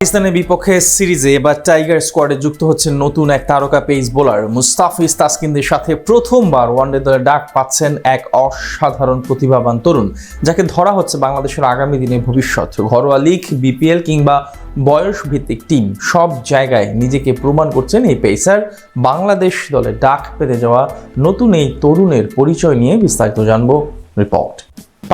পাকিস্তানের বিপক্ষে সিরিজে এবার টাইগার স্কোয়াডে যুক্ত হচ্ছেন নতুন এক তারকা পেস বোলার মুস্তাফিজ তাসকিনদের সাথে প্রথমবার ওয়ানডে দলে ডাক পাচ্ছেন এক অসাধারণ প্রতিভাবান তরুণ, যাকে ধরা হচ্ছে বাংলাদেশের আগামী দিনে ভবিষ্যৎ। ঘরোয়া লিগ, বিপিএল কিংবা বয়স ভিত্তিক টিম সব জায়গায় নিজেকে প্রমাণ করছেন এই পেসার। বাংলাদেশ দলে ডাক পেতে যাওয়া নতুন এই তরুণের পরিচয় নিয়ে বিস্তারিত জানবো রিপোর্ট।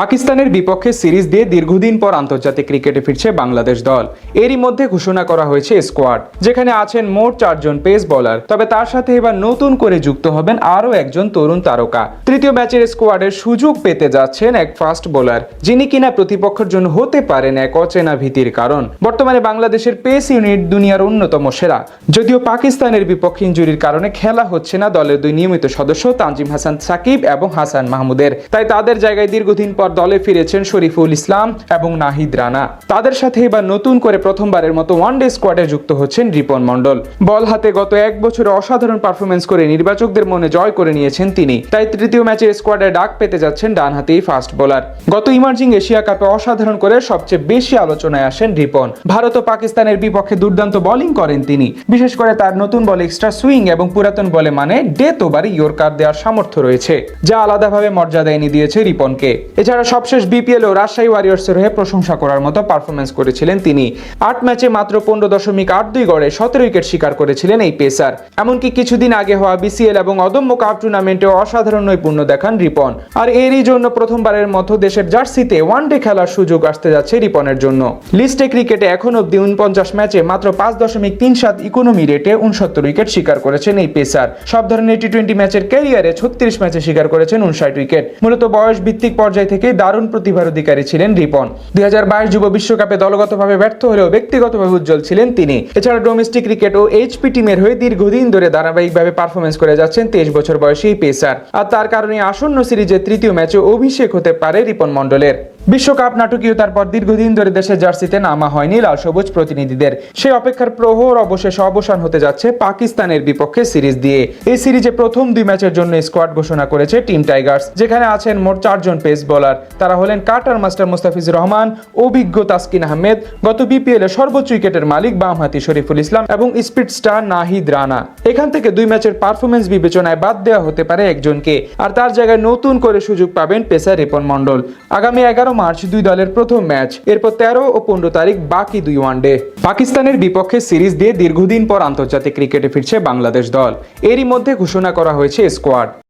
পাকিস্তানের বিপক্ষে সিরিজ দিয়ে দীর্ঘদিন পর আন্তর্জাতিক ক্রিকেটে ফিরছে বাংলাদেশ দল। এরই মধ্যে ঘোষণা করা হয়েছে স্কোয়াড, যেখানে আছেন মোট 4 জন পেস বোলার। তবে তার সাথে এবার নতুন করে যুক্ত হবেন আরও একজন তরুণ তারকা। তৃতীয় ম্যাচের স্কোয়াডের সুযোগ পেতে যাচ্ছেন এক ফাস্ট বোলার, যিনি কিনা প্রতিপক্ষের জন্য হতে পারেন এক অচেনা ভীতির কারণ। বর্তমানে বাংলাদেশের পেস ইউনিট দুনিয়ার অন্যতম সেরা। যদিও পাকিস্তানের বিপক্ষে ইনজুরির কারণে খেলা হচ্ছে না দলের দুই নিয়মিত সদস্য তানজিম হাসান সাকিব এবং হাসান মাহমুদের, তাই তাদের জায়গায় দীর্ঘদিন পর দলে ফিরেছেন শরীফুল ইসলাম এবং নাহিদ রানা। তাদের সাথে এবার নতুন করে প্রথমবারের মতো ওয়ানডে স্কোয়াডে যুক্ত হচ্ছেন রিপন মন্ডল। বল হাতে গত এক বছরে অসাধারণ পারফরমেন্স করে নির্বাচকদের মনে জয় করে নিয়েছেন তিনি, তাই তৃতীয় ম্যাচের স্কোয়াডে ডাক পেতে যাচ্ছেন ডানহাতি ফাস্ট বোলার। গত ইমার্জিং এশিয়া কাপে অসাধারণ করে সবচেয়ে বেশি আলোচনায় আসেন রিপন। ভারত ও পাকিস্তানের বিপক্ষে দুর্দান্ত বোলিং করেন তিনি। বিশেষ করে তার নতুন বলে এক্সট্রা সুইং এবং পুরাতন বলে মানে ডেথ ওভারে ইয়র্কার দেওয়ার সামর্থ্য রয়েছে, যা আলাদাভাবে মর্যাদা এনে দিয়েছে রিপনকে। এছাড়া সবশেষ বিপিএল ও রাজশাহী ওয়ারিয়র্সের হয়ে প্রশংসা করার মতো পারফরমেন্স করেছিলেন তিনি। 8 ম্যাচে মাত্র 15.82 গড়ে 17 উইকেট শিকার করেছিলেন এই পেসার। এমনকি কিছুদিন আগে হওয়া বিসিএল এবং অদম্য কাপ টুর্নামেন্টে অসাধারণ নৈপুণ্য দেখান রিপন। আর এরই জন্য প্রথমবারের মতো দেশের জার্সিতে ওয়ানডে খেলার সুযোগ আসতে যাচ্ছে রিপনের জন্য। লিস্টে ক্রিকেটে এখন অব্দি 49 ম্যাচে মাত্র 5.37 ইকোনমি রেটে 69 উইকেট শিকার করেছেন এই পেসার। সব ধরনের টি-20 ম্যাচের ক্যারিয়ারে 36 ম্যাচে শিকার করেছেন 59 উইকেট। মূলত বয়স ভিত্তিক পর্যায় থেকে দারুণ প্রতিভার অধিকারী ছিলেন রিপন। 2022 যুব বিশ্বকাপে দলগতভাবে ব্যর্থ হলেও ব্যক্তিগতভাবে উজ্জ্বল ছিলেন তিনি। এছাড়া ডোমেস্টিক ক্রিকেট ও এইচপি টিমের হয়ে দীর্ঘদিন ধরে ধারাবাহিকভাবে পারফরমেন্স করে যাচ্ছেন 23 বছর বয়সী এই পেসার। আর তার কারণে আসন্ন সিরিজের তৃতীয় ম্যাচে অভিষেক হতে পারে রিপন মন্ডলের। বিশ্বকাপ নাটকীয়তার পর দীর্ঘদিন ধরে দেশের জার্সিতে নামা হয়নি লাল সবুজ প্রতিনিধিদের। সেই অপেক্ষার প্রহর অবশেষে অবসান হতে যাচ্ছে পাকিস্তানের বিপক্ষে সিরিজ দিয়ে। এই সিরিজে প্রথম 2 ম্যাচের জন্য স্কোয়াড ঘোষণা করেছে টিম টাইগার্স, যেখানে আছেন মোট 4 জন পেস বোলার। তারা হলেন কাটার মাস্টার মুস্তাফিজুর রহমান, অভিজ্ঞ তাসকিন আহমেদ, গত বিপিএল এ সর্বোচ্চ উইকেটের মালিক বামহাতি শরীফুল ইসলাম এবং স্পিড স্টার নাহিদ রানা। এখান থেকে 2 ম্যাচের পারফরমেন্স বিবেচনায় বাদ দেওয়া হতে পারে একজনকে, আর তার জায়গায় নতুন করে সুযোগ পাবেন পেসার রিপন মন্ডল। আগামী 11 মার্চ 2 দলের প্রথম ম্যাচ, এরপর 13 ও 15 তারিখ বাকি 2 ওয়ানডে। পাকিস্তানের বিপক্ষে সিরিজ দিয়ে দীর্ঘদিন পর আন্তর্জাতিক ক্রিকেটে ফিরছে বাংলাদেশ দল। এরই মধ্যে ঘোষণা করা হয়েছে স্কোয়াড।